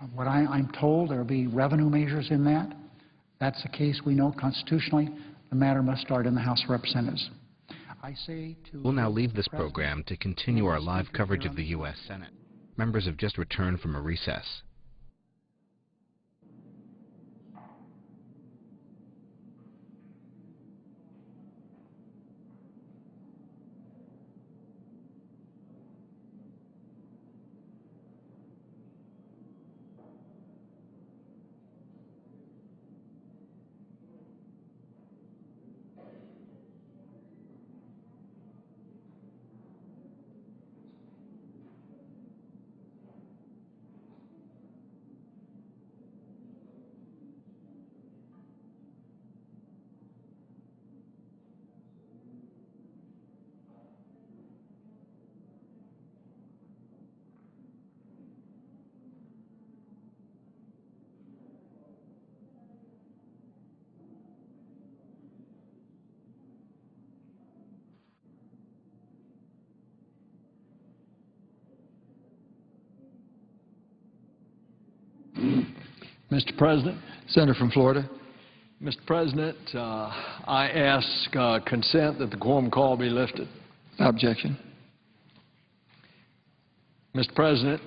I'm told there will be revenue measures in that. That's the case. We know constitutionally the matter must start in the House of Representatives. We'll now leave this program to continue our live coverage of the U.S. Senate. Members have just returned from a recess. Mr. President. Senator from Florida. Mr. President, I ask consent that the quorum call be lifted. Objection. Mr. President,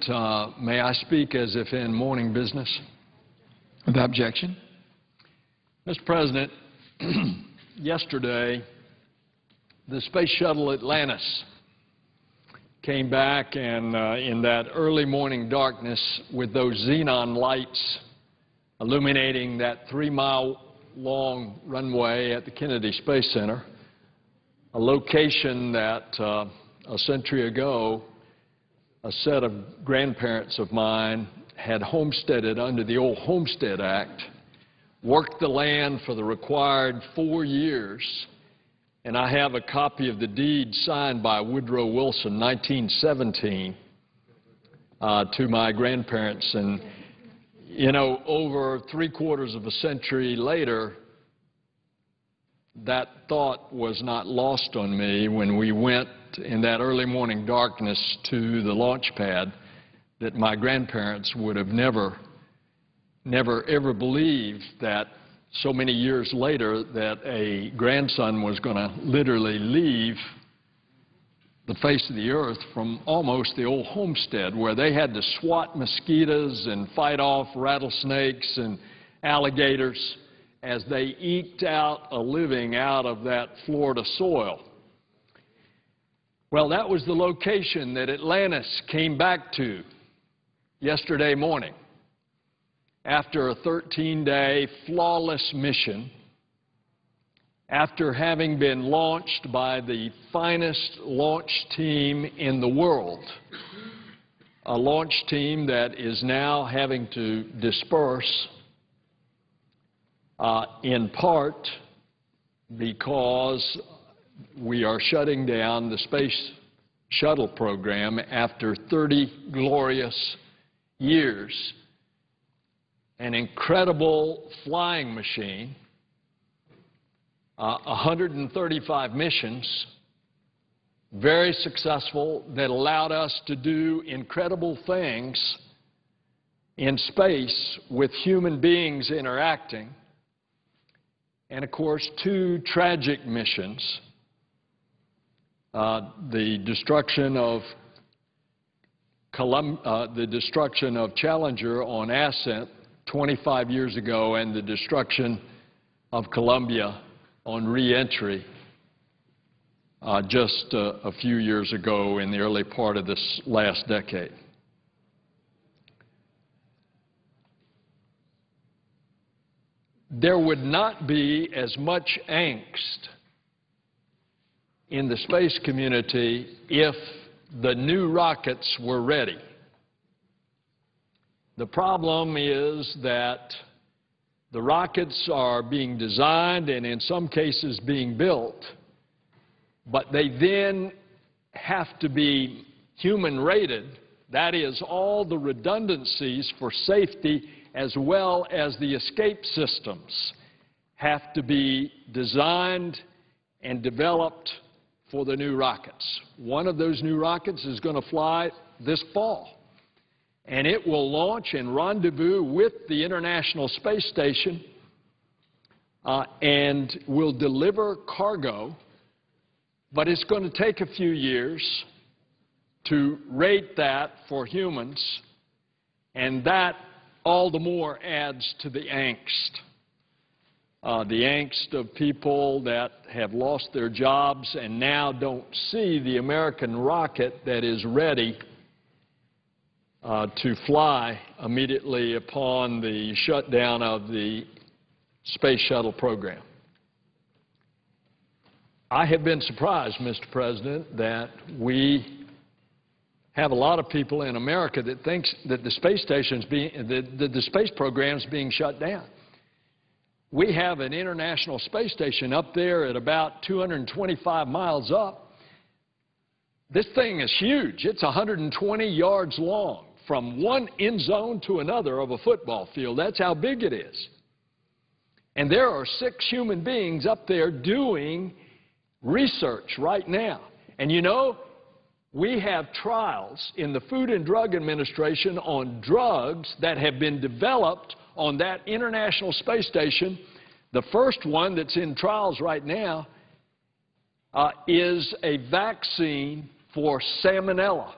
may I speak as if in morning business? Without objection. Mr. President, yesterday the Space Shuttle Atlantis came back and in that early morning darkness with those xenon lights illuminating that 3-mile-long runway at the Kennedy Space Center, a location that a century ago a set of grandparents of mine had homesteaded under the old Homestead Act, worked the land for the required 4 years, and I have a copy of the deed signed by Woodrow Wilson, 1917, to my grandparents. And, you know, over 3/4 of a century later, that thought was not lost on me when we went in that early morning darkness to the launch pad, that my grandparents would have never ever believed that so many years later that a grandson was going to literally leave the face of the earth from almost the old homestead where they had to swat mosquitoes and fight off rattlesnakes and alligators as they eked out a living out of that Florida soil. Well, that was the location that Atlantis came back to yesterday morning after a 13-day flawless mission, after having been launched by the finest launch team in the world, a launch team that is now having to disperse in part because we are shutting down the Space Shuttle program after 30 glorious years. An incredible flying machine, 135 missions, very successful, that allowed us to do incredible things in space with human beings interacting. And, of course, 2 tragic missions, the destruction of Challenger on ascent 25 years ago and the destruction of Columbia on re-entry just a few years ago in the early part of this last decade. There would not be as much angst in the space community if the new rockets were ready. The problem is that the rockets are being designed and in some cases being built, but they then have to be human rated. That is, all the redundancies for safety as well as the escape systems have to be designed and developed for the new rockets. One of those new rockets is going to fly this fall. and it will launch and rendezvous with the International Space Station and will deliver cargo, but it's going to take a few years to rate that for humans, and that all the more adds to the angst. The angst of people that have lost their jobs and now don't see the American rocket that is ready to fly immediately upon the shutdown of the Space Shuttle program. I have been surprised, Mr. President, that we have a lot of people in America that thinks that the space station's the space program's being shut down. We have an International Space Station up there at about 225 miles up. This thing is huge. It's 120 yards long from one end zone to another of a football field. That's how big it is. And there are 6 human beings up there doing research right now. And you know, we have trials in the Food and Drug Administration on drugs that have been developed on that International Space Station. The first one that's in trials right now is a vaccine for salmonella.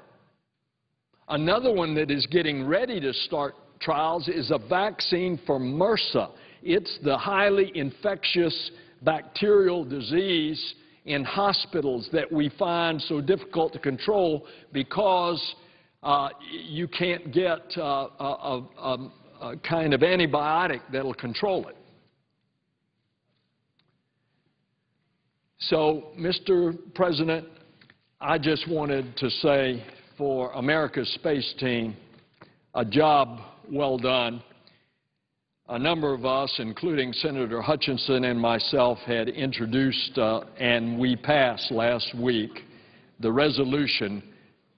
Another one that is getting ready to start trials is a vaccine for MRSA. It's the highly infectious bacterial disease in hospitals that we find so difficult to control because you can't get a kind of antibiotic that'll control it. So, Mr. President, I just wanted to say for America's space team, a job well done. A number of us, including Senator Hutchinson and myself, had introduced and we passed last week the resolution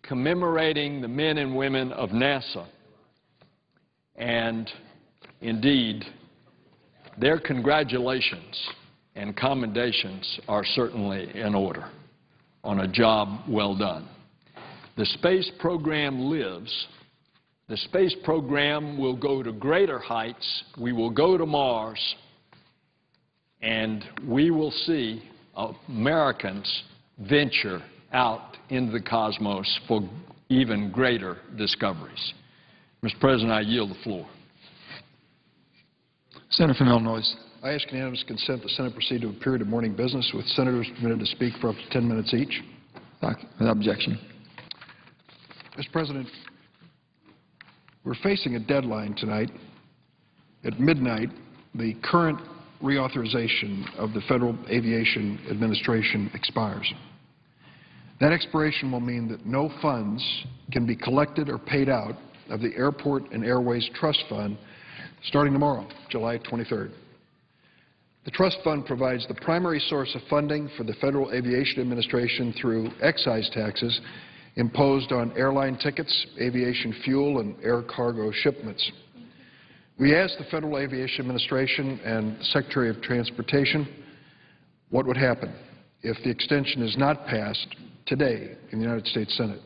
commemorating the men and women of NASA. And indeed, their congratulations and commendations are certainly in order on a job well done. The space program lives. The space program will go to greater heights. We will go to Mars, and we will see Americans venture out into the cosmos for even greater discoveries. Mr. President, I yield the floor. Senator from Illinois. I ask unanimous consent the Senate proceed to a period of morning business with senators permitted to speak for up to 10 minutes each. Without objection. Mr. President, we're facing a deadline tonight. At midnight, the current reauthorization of the Federal Aviation Administration expires. That expiration will mean that no funds can be collected or paid out of the Airport and Airways Trust Fund starting tomorrow, July 23rd. The trust fund provides the primary source of funding for the Federal Aviation Administration through excise taxes imposed on airline tickets, aviation fuel, and air cargo shipments. We asked the Federal Aviation Administration and the Secretary of Transportation what would happen if the extension is not passed today in the United States Senate.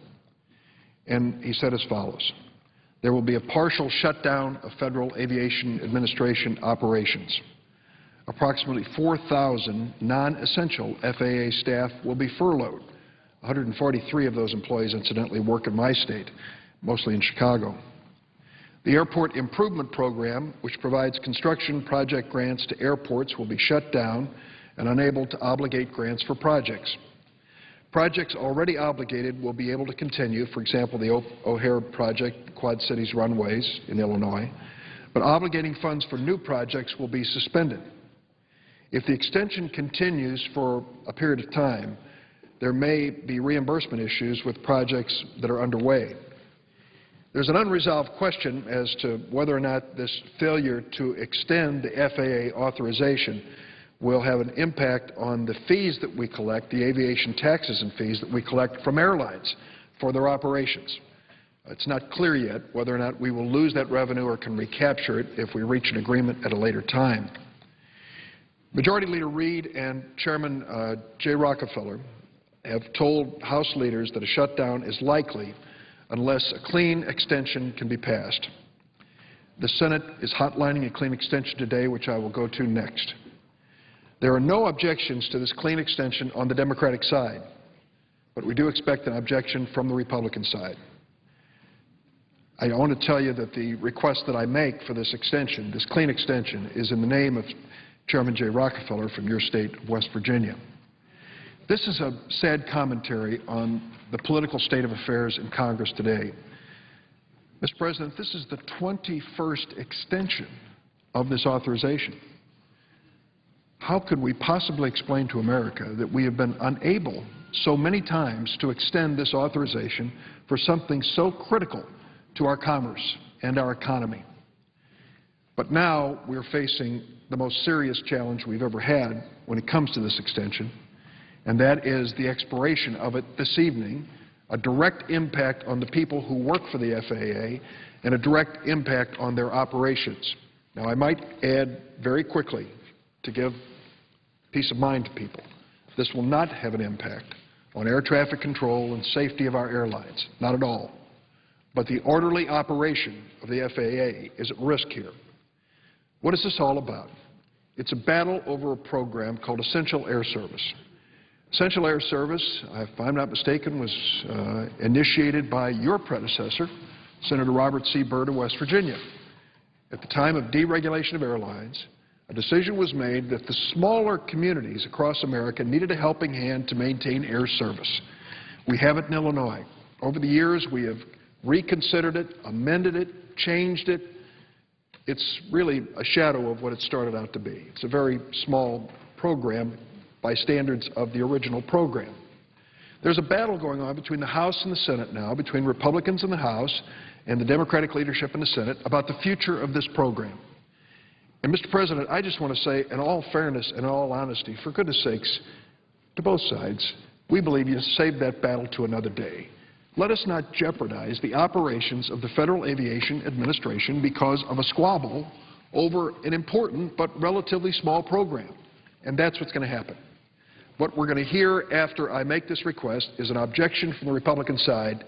And he said as follows: there will be a partial shutdown of Federal Aviation Administration operations. Approximately 4,000 non-essential FAA staff will be furloughed. 143 of those employees, incidentally, work in my state, mostly in Chicago. The Airport Improvement Program, which provides construction project grants to airports, will be shut down and unable to obligate grants for projects. Projects already obligated will be able to continue, for example, the O'Hare project, Quad Cities runways in Illinois, but obligating funds for new projects will be suspended. If the extension continues for a period of time, there may be reimbursement issues with projects that are underway. There's an unresolved question as to whether or not this failure to extend the FAA authorization will have an impact on the fees that we collect, the aviation taxes and fees that we collect from airlines for their operations. It's not clear yet whether or not we will lose that revenue or can recapture it if we reach an agreement at a later time. Majority Leader Reid and Chairman Jay Rockefeller have told House leaders that a shutdown is likely unless a clean extension can be passed. The Senate is hotlining a clean extension today, which I will go to next. There are no objections to this clean extension on the Democratic side, but we do expect an objection from the Republican side. I want to tell you that the request that I make for this extension, this clean extension, is in the name of Chairman Jay Rockefeller from your state of West Virginia. This is a sad commentary on the political state of affairs in Congress today. Mr. President, this is the 21st extension of this authorization. How could we possibly explain to America that we have been unable so many times to extend this authorization for something so critical to our commerce and our economy? But now we're facing the most serious challenge we've ever had when it comes to this extension, and that is the expiration of it this evening, a direct impact on the people who work for the FAA and a direct impact on their operations. Now, I might add very quickly to give peace of mind to people, this will not have an impact on air traffic control and safety of our airlines, not at all. But the orderly operation of the FAA is at risk here. What is this all about? It's a battle over a program called Essential Air Service. Essential Air Service, if I'm not mistaken, was initiated by your predecessor, Senator Robert C. Byrd of West Virginia. At the time of deregulation of airlines, a decision was made that the smaller communities across America needed a helping hand to maintain air service. We have it in Illinois. Over the years, we have reconsidered it, amended it, changed it. It's really a shadow of what it started out to be. It's a very small program by standards of the original program. There's a battle going on between the House and the Senate now, between Republicans in the House and the Democratic leadership in the Senate about the future of this program. And, Mr. President, I just want to say, in all fairness and in all honesty, for goodness sakes, to both sides, we believe you save that battle to another day. Let us not jeopardize the operations of the Federal Aviation Administration because of a squabble over an important but relatively small program. And that's what's going to happen. What we're going to hear after I make this request is an objection from the Republican side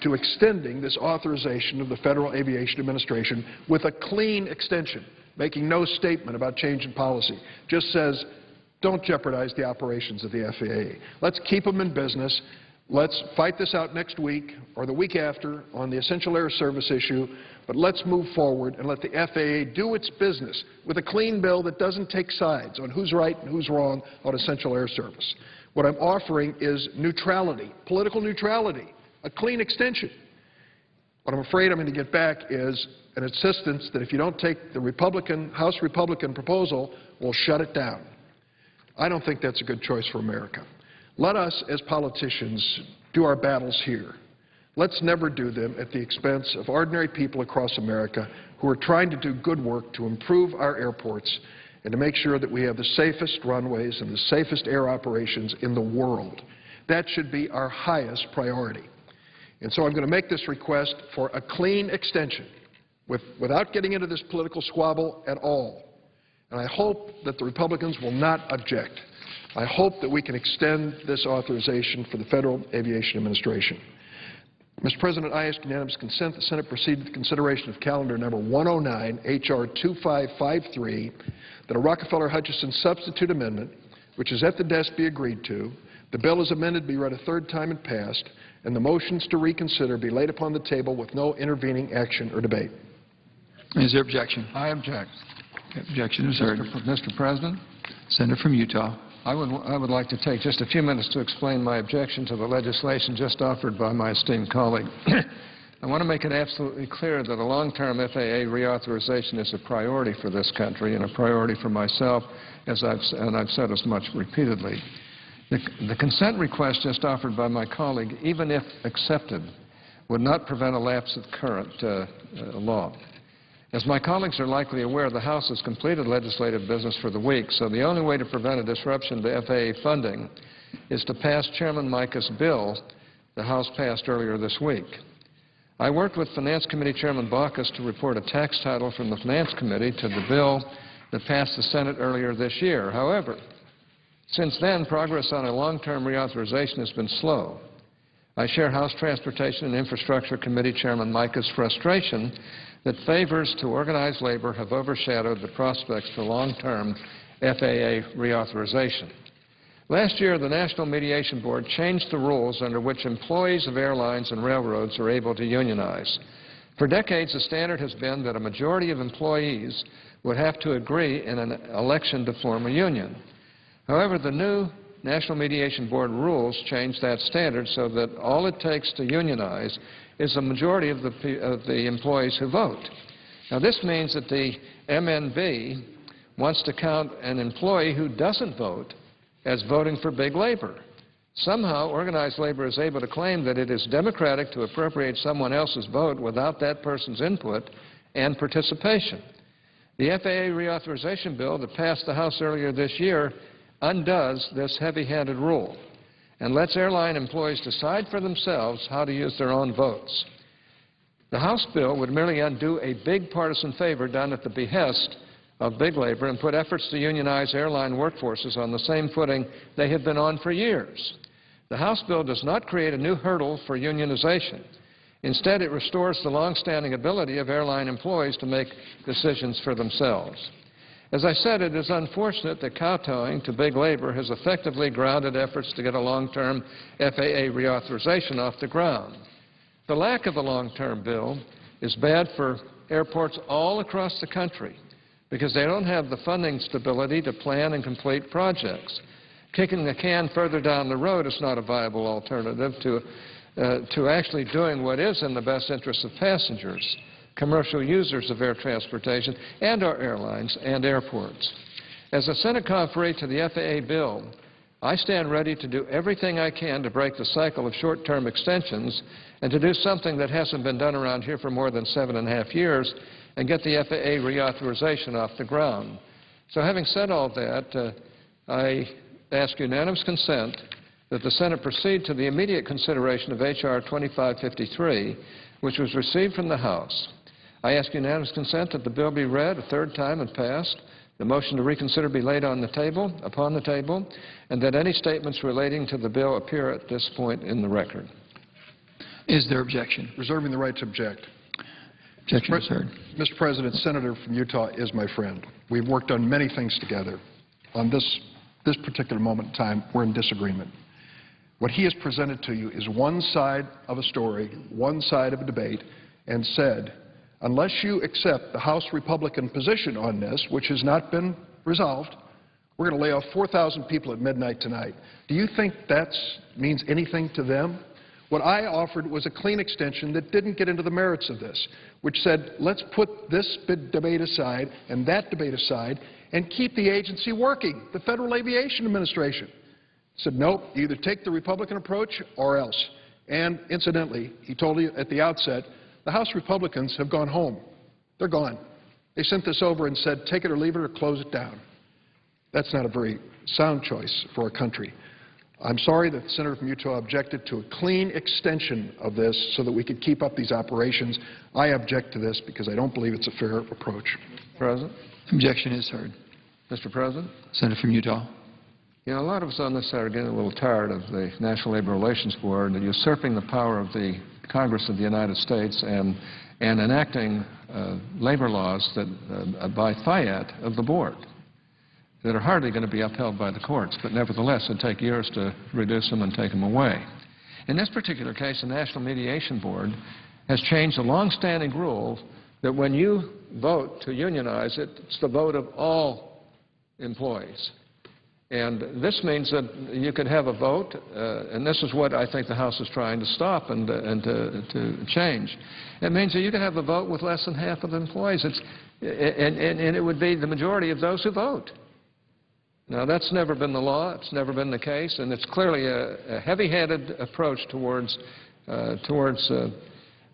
to extending this authorization of the Federal Aviation Administration with a clean extension, making no statement about change in policy. Just says, don't jeopardize the operations of the FAA. Let's keep them in business. Let's fight this out next week or the week after on the Essential Air Service issue, but let's move forward and let the FAA do its business with a clean bill that doesn't take sides on who's right and who's wrong on Essential Air Service. What I'm offering is neutrality, political neutrality, a clean extension. What I'm afraid I'm going to get back is an insistence that if you don't take the House Republican proposal, we'll shut it down. I don't think that's a good choice for America. Let us, as politicians, do our battles here. Let's never do them at the expense of ordinary people across America who are trying to do good work to improve our airports and to make sure that we have the safest runways and the safest air operations in the world. That should be our highest priority. And so I'm going to make this request for a clean extension without getting into this political squabble at all. And I hope that the Republicans will not object. I hope that we can extend this authorization for the Federal Aviation Administration. Mr. President, I ask unanimous consent the Senate proceed to the consideration of calendar number 109, H.R. 2553, that a Rockefeller-Hutchison substitute amendment, which is at the desk, be agreed to. The bill is amended, be read a third time and passed, and the motions to reconsider be laid upon the table with no intervening action or debate. Is there objection? I object. Objection is heard. Mr. President, Senator from Utah. I would like to take just a few minutes to explain my objection to the legislation just offered by my esteemed colleague. I want to make it absolutely clear that a long-term FAA reauthorization is a priority for this country and a priority for myself, and I've said as much repeatedly. The consent request just offered by my colleague, even if accepted, would not prevent a lapse of current law. As my colleagues are likely aware, the House has completed legislative business for the week, so the only way to prevent a disruption to FAA funding is to pass Chairman Mica's bill the House passed earlier this week. I worked with Finance Committee Chairman Baucus to report a tax title from the Finance Committee to the bill that passed the Senate earlier this year. However, since then, progress on a long-term reauthorization has been slow. I share House Transportation and Infrastructure Committee Chairman Mica's frustration that favors to organized labor have overshadowed the prospects for long-term FAA reauthorization. Last year, the National Mediation Board changed the rules under which employees of airlines and railroads are able to unionize. For decades, the standard has been that a majority of employees would have to agree in an election to form a union. However, the new National Mediation Board rules changed that standard so that all it takes to unionize is a majority of the employees who vote. Now, this means that the MNB wants to count an employee who doesn't vote as voting for big labor. Somehow, organized labor is able to claim that it is democratic to appropriate someone else's vote without that person's input and participation. The FAA reauthorization bill that passed the House earlier this year undoes this heavy-handed rule and lets airline employees decide for themselves how to use their own votes. The House bill would merely undo a big partisan favor done at the behest of big labor and put efforts to unionize airline workforces on the same footing they have been on for years. The House bill does not create a new hurdle for unionization. Instead, it restores the long-standing ability of airline employees to make decisions for themselves. As I said, it is unfortunate that kowtowing to big labor has effectively grounded efforts to get a long-term FAA reauthorization off the ground. The lack of a long-term bill is bad for airports all across the country because they don't have the funding stability to plan and complete projects. Kicking the can further down the road is not a viable alternative to actually doing what is in the best interest of passengers, commercial users of air transportation, and our airlines and airports. As a Senate conferee to the FAA bill, I stand ready to do everything I can to break the cycle of short-term extensions and to do something that hasn't been done around here for more than 7.5 years and get the FAA reauthorization off the ground. So having said all that, I ask unanimous consent that the Senate proceed to the immediate consideration of H.R. 2553, which was received from the House. I ask unanimous consent that the bill be read a third time and passed, the motion to reconsider be laid upon the table, and that any statements relating to the bill appear at this point in the record. Is there objection? Reserving the right to object. Objection is heard. Mr. President, Senator from Utah is my friend. We've worked on many things together. On this particular moment in time, we're in disagreement. What he has presented to you is one side of a story, one side of a debate, and said, unless you accept the House Republican position on this, which has not been resolved, we're going to lay off 4,000 people at midnight tonight. Do you think that means anything to them? What I offered was a clean extension that didn't get into the merits of this, which said, let's put this debate aside and that debate aside and keep the agency working, the Federal Aviation Administration. Said, nope, you either take the Republican approach or else. And incidentally, he told you at the outset, the House Republicans have gone home. They're gone. They sent this over and said, take it or leave it or close it down. That's not a very sound choice for our country. I'm sorry that the senator from Utah objected to a clean extension of this so that we could keep up these operations. I object to this because I don't believe it's a fair approach. Mr. President? Objection is heard. Mr. President? Senator from Utah. You know, a lot of us on this side are getting a little tired of the National Labor Relations Board usurping the power of the Congress of the United States and enacting labor laws that by fiat of the board that are hardly going to be upheld by the courts, but nevertheless it'd take years to reduce them and take them away. In this particular case, the National Mediation Board has changed a long-standing rule that when you vote to unionize it, it's the vote of all employees. And this means that you could have a vote, and this is what I think the House is trying to stop and to change. It means that you can have a vote with less than half of the employees, and it would be the majority of those who vote. Now, that's never been the law, it's never been the case, and it's clearly a heavy-handed approach towards the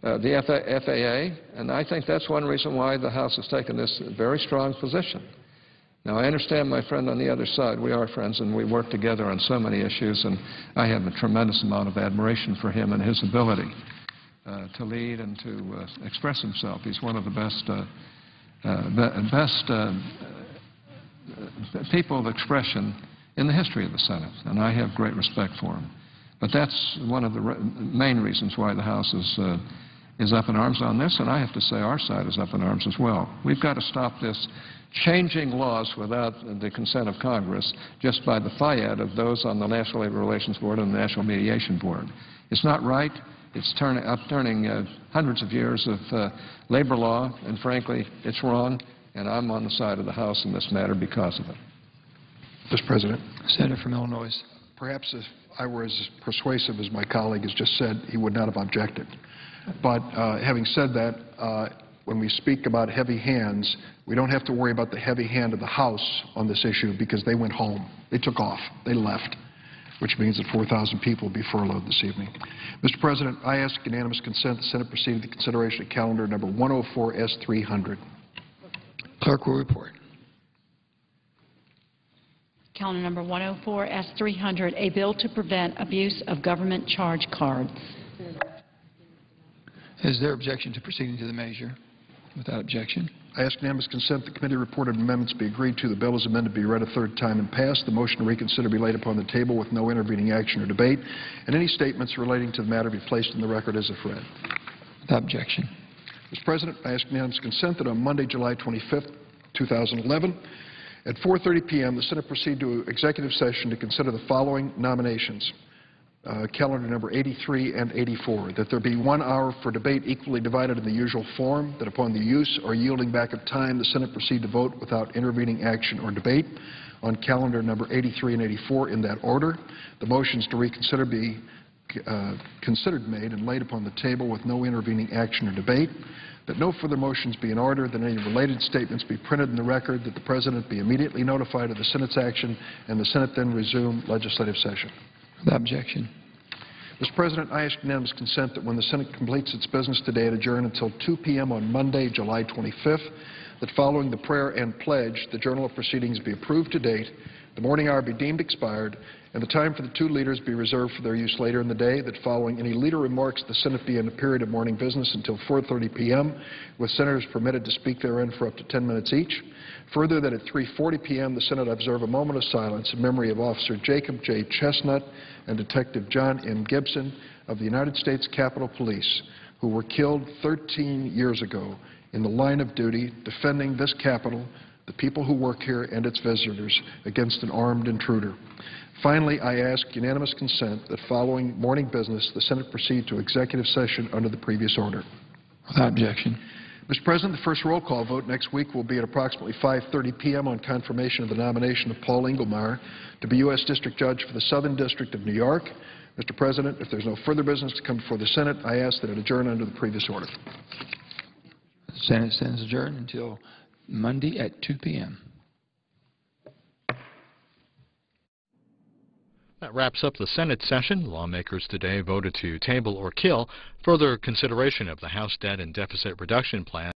FAA, and I think that's one reason why the House has taken this very strong position. Now, I understand my friend on the other side. We are friends, and we work together on so many issues, and I have a tremendous amount of admiration for him and his ability to lead and to express himself. He's one of the best people of expression in the history of the Senate, and I have great respect for him. But that's one of the main reasons why the House is up in arms on this, and I have to say our side is up in arms as well. We've got to stop this changing laws without the consent of Congress just by the fiat of those on the National Labor Relations Board and the National Mediation Board. It's not right. It's upturning hundreds of years of labor law, and frankly, it's wrong, and I'm on the side of the House in this matter because of it. Mr. President, Senator from Illinois. perhaps if I were as persuasive as my colleague has just said, he would not have objected. But having said that, when we speak about heavy hands, we don't have to worry about the heavy hand of the House on this issue because they went home. They took off. They left, which means that 4,000 people will be furloughed this evening. Mr. President, I ask unanimous consent the Senate proceed to the consideration of calendar number 104S300. Clerk will report. Calendar number 104S300, a bill to prevent abuse of government charge cards. Is there objection to proceeding to the measure? Without objection. I ask unanimous consent the committee reported amendments be agreed to. The bill is amended be read a third time and passed. The motion to reconsider be laid upon the table with no intervening action or debate, and any statements relating to the matter be placed in the record as if read. Without objection. Mr. President, I ask unanimous consent that on Monday, July 25th, 2011, at 4:30 p.m., the Senate proceed to executive session to consider the following nominations. Calendar number 83 and 84, that there be 1 hour for debate equally divided in the usual form, that upon the use or yielding back of time, the Senate proceed to vote without intervening action or debate. On calendar number 83 and 84 in that order, the motions to reconsider be considered made and laid upon the table with no intervening action or debate, that no further motions be in order, that any related statements be printed in the record, that the President be immediately notified of the Senate's action, and the Senate then resume legislative session. Without objection. Mr. President, I ask unanimous consent that when the Senate completes its business today, it adjourn until 2 p.m. on Monday, July 25th, that following the prayer and pledge, the journal of proceedings be approved to date, the morning hour be deemed expired, and the time for the two leaders be reserved for their use later in the day, that following any leader remarks, the Senate be in a period of morning business until 4:30 p.m., with senators permitted to speak therein for up to 10 minutes each. Further, that at 3:40 p.m., the Senate observe a moment of silence in memory of Officer Jacob J. Chestnut and Detective John M. Gibson of the United States Capitol Police, who were killed 13 years ago in the line of duty defending this Capitol, the people who work here, and its visitors against an armed intruder. Finally, I ask unanimous consent that following morning business, the Senate proceed to executive session under the previous order. Without objection. Mr. President, the first roll call vote next week will be at approximately 5:30 p.m. on confirmation of the nomination of Paul Engelmeyer to be U.S. District Judge for the Southern District of New York. Mr. President, if there's no further business to come before the Senate, I ask that it adjourn under the previous order. The Senate stands adjourned until Monday at 2 p.m. That wraps up the Senate session. Lawmakers today voted to table or kill further consideration of the House debt and deficit reduction plan.